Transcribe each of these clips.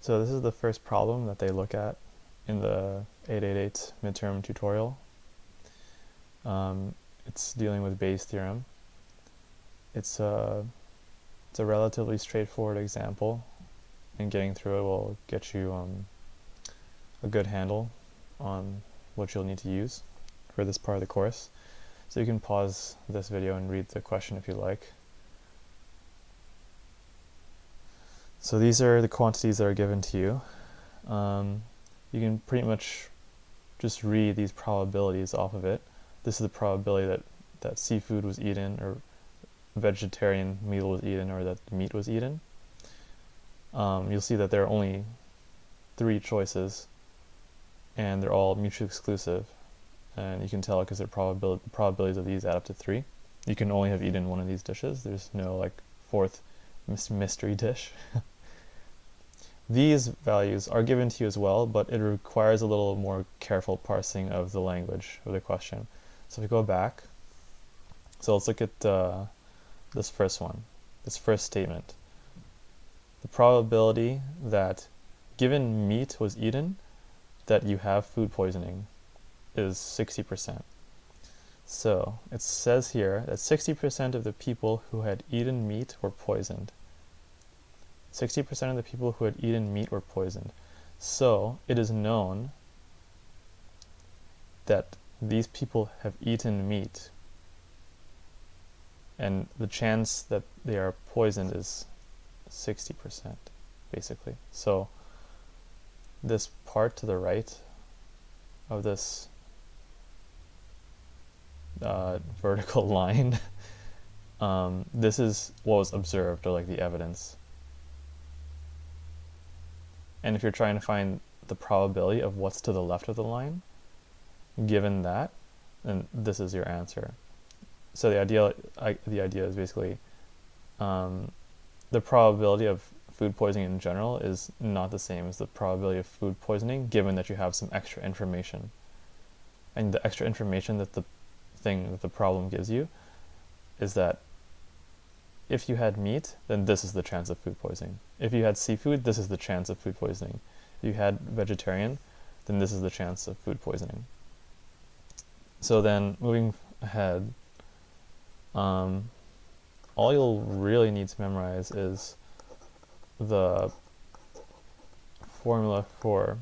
So this is the first problem that they look at in the 888 midterm tutorial. It's dealing with Bayes' theorem. It's a relatively straightforward example, and getting through it will get you a good handle on what you'll need to use for this part of the course. So you can pause this video and read the question if you like. So these are the quantities that are given to you. You can pretty much just read these probabilities off of it. This is the probability that seafood was eaten, or vegetarian meal was eaten, or that meat was eaten. You'll see that there are only 3 choices, and they're all mutually exclusive. And you can tell because their probabilities of these add up to 3. You can only have eaten one of these dishes. There's no like 4th mystery dish. These values are given to you as well, but it requires a little more careful parsing of the language of the question. So if we go back, so let's look at this first one, this first statement. The probability that given meat was eaten, that you have food poisoning is 60%. So it says here that 60% of the people who had eaten meat were poisoned. 60% of the people who had eaten meat were poisoned. So it is known that these people have eaten meat, and the chance that they are poisoned is 60%, basically. So this part to the right of this vertical line, this is what was observed, or like the evidence. And if you're trying to find the probability of what's to the left of the line, given that, then this is your answer. So the idea is basically the probability of food poisoning in general is not the same as the probability of food poisoning, given that you have some extra information. And the extra information that the problem gives you is that if you had meat, then this is the chance of food poisoning. If you had seafood, this is the chance of food poisoning. If you had vegetarian, then this is the chance of food poisoning. So then, moving ahead, all you'll really need to memorize is the formula for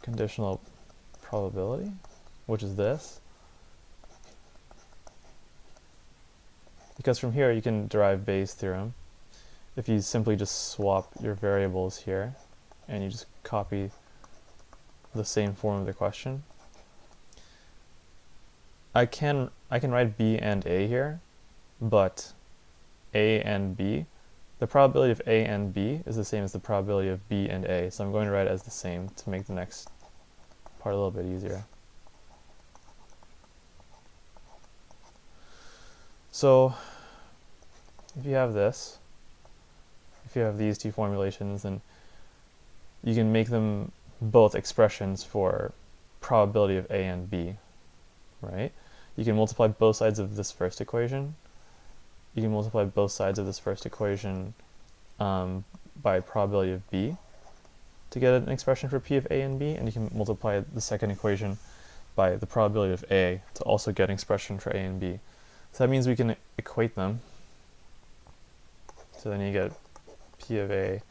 conditional probability, which is this. Because from here you can derive Bayes' theorem. If you simply just swap your variables here and you just copy the same form of the question. I can write B and A here, but A and B, the probability of A and B is the same as the probability of B and A, so I'm going to write it as the same to make the next part a little bit easier. So if you have this, if you have these 2 formulations, then you can make them both expressions for probability of A and B, right? You can multiply both sides of this first equation. You can multiply both sides of this first equation by probability of B to get an expression for P of A and B, and you can multiply the second equation by the probability of A to also get an expression for A and B. So that means we can equate them. So then you get P of A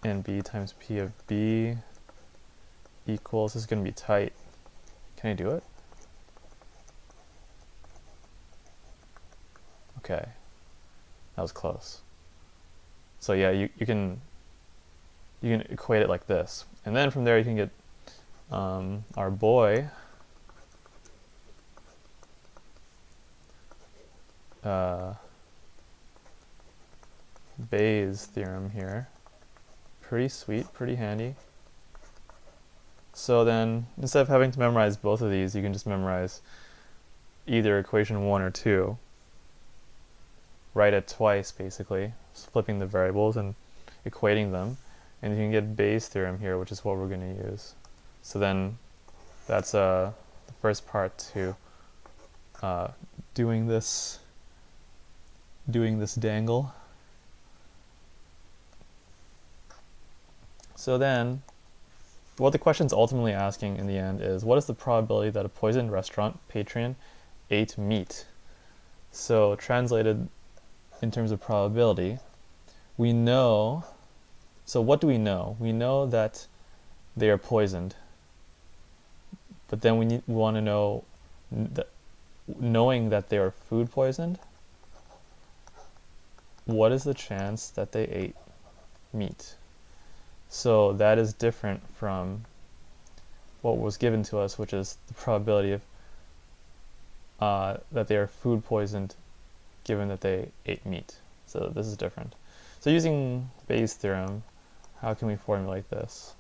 and B times P of B equals, this is going to be tight. Can I do it? Okay, that was close. So yeah, you can equate it like this, and then from there you can get our boy Bayes' theorem here. Pretty sweet, pretty handy. So then, instead of having to memorize both of these, you can just memorize either equation 1 or 2. Write it twice, basically, just flipping the variables and equating them, and you can get Bayes' theorem here, which is what we're going to use. So then, that's the first part to doing this dangle. So then, what the question's ultimately asking in the end is, what is the probability that a poisoned restaurant patron ate meat? So translated in terms of probability, we know, so what do we know? We know that they are poisoned, but then we want to know, knowing that they are food poisoned, what is the chance that they ate meat? So that is different from what was given to us, which is the probability of that they are food poisoned given that they ate meat. So this is different. So using Bayes' theorem, how can we formulate this?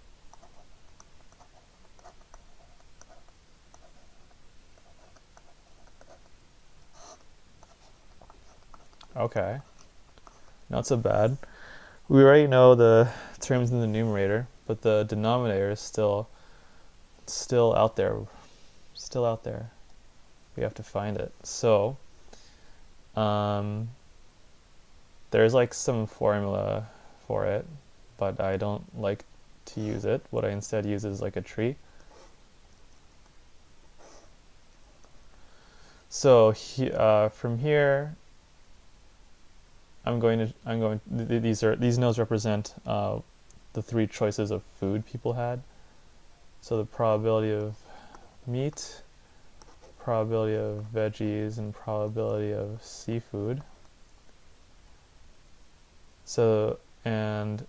Okay, not so bad. We already know the terms in the numerator, but the denominator is still out there. Still out there. We have to find it. So there's like some formula for it, but I don't like to use it. What I instead use is like a tree. So from here, these nodes represent the three choices of food people had. So the probability of meat, probability of veggies, and probability of seafood. So, and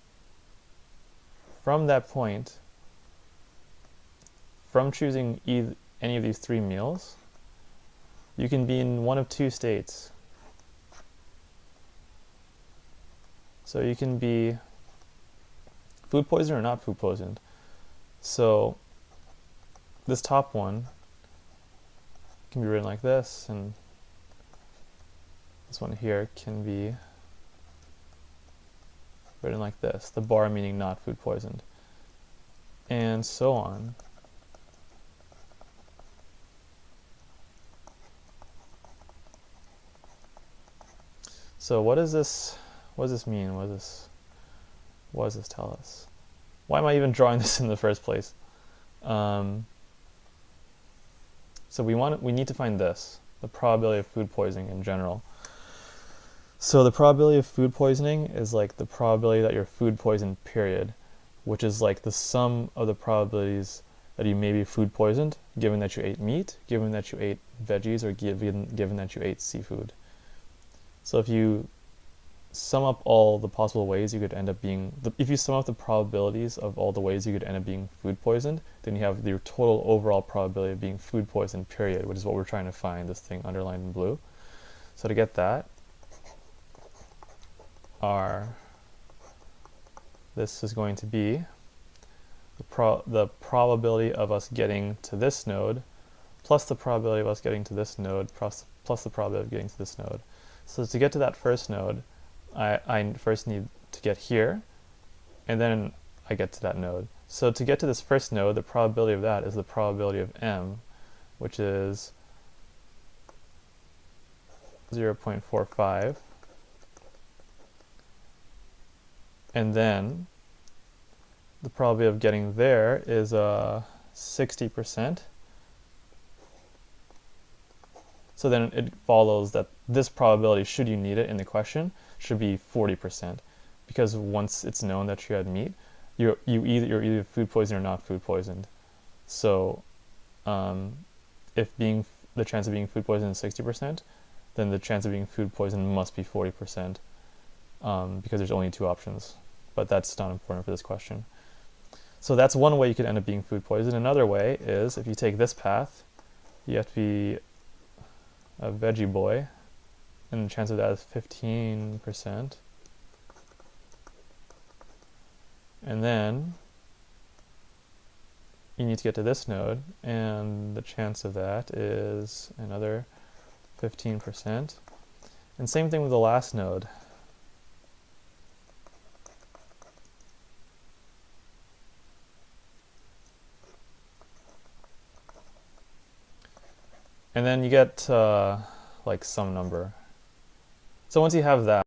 from that point, from choosing any of these three meals, you can be in one of two states. So you can be food poisoned or not food poisoned. So this top one can be written like this, and this one here can be written like this, the bar meaning not food poisoned, and so on. So what does this mean? What does this tell us? Why am I even drawing this in the first place? So we need to find this, the probability of food poisoning in general. So the probability of food poisoning is like the probability that you're food poisoned, period, which is like the sum of the probabilities that you may be food poisoned, given that you ate meat, given that you ate veggies, or given that you ate seafood. So if you sum up all the possible ways you could end up being, if you sum up the probabilities of all the ways you could end up being food poisoned, then you have your total overall probability of being food poisoned, period, which is what we're trying to find, this thing underlined in blue. So to get that, this is going to be the probability of us getting to this node plus the probability of us getting to this node plus the probability of getting to this node. So to get to that first node, I first need to get here, and then I get to that node. So to get to this first node, the probability of that is the probability of m, which is 0.45. And then the probability of getting there is 60%. So then it follows that this probability, should you need it in the question, should be 40%, because once it's known that you had meat, you're either food poisoned or not food poisoned. So if the chance of being food poisoned is 60%, then the chance of being food poisoned must be 40%, because there's only two options. But that's not important for this question. So that's one way you could end up being food poisoned. Another way is, if you take this path, you have to be a veggie boy, and the chance of that is 15%. And then you need to get to this node, and the chance of that is another 15%. And same thing with the last node. And then you get like some number. So once you have that,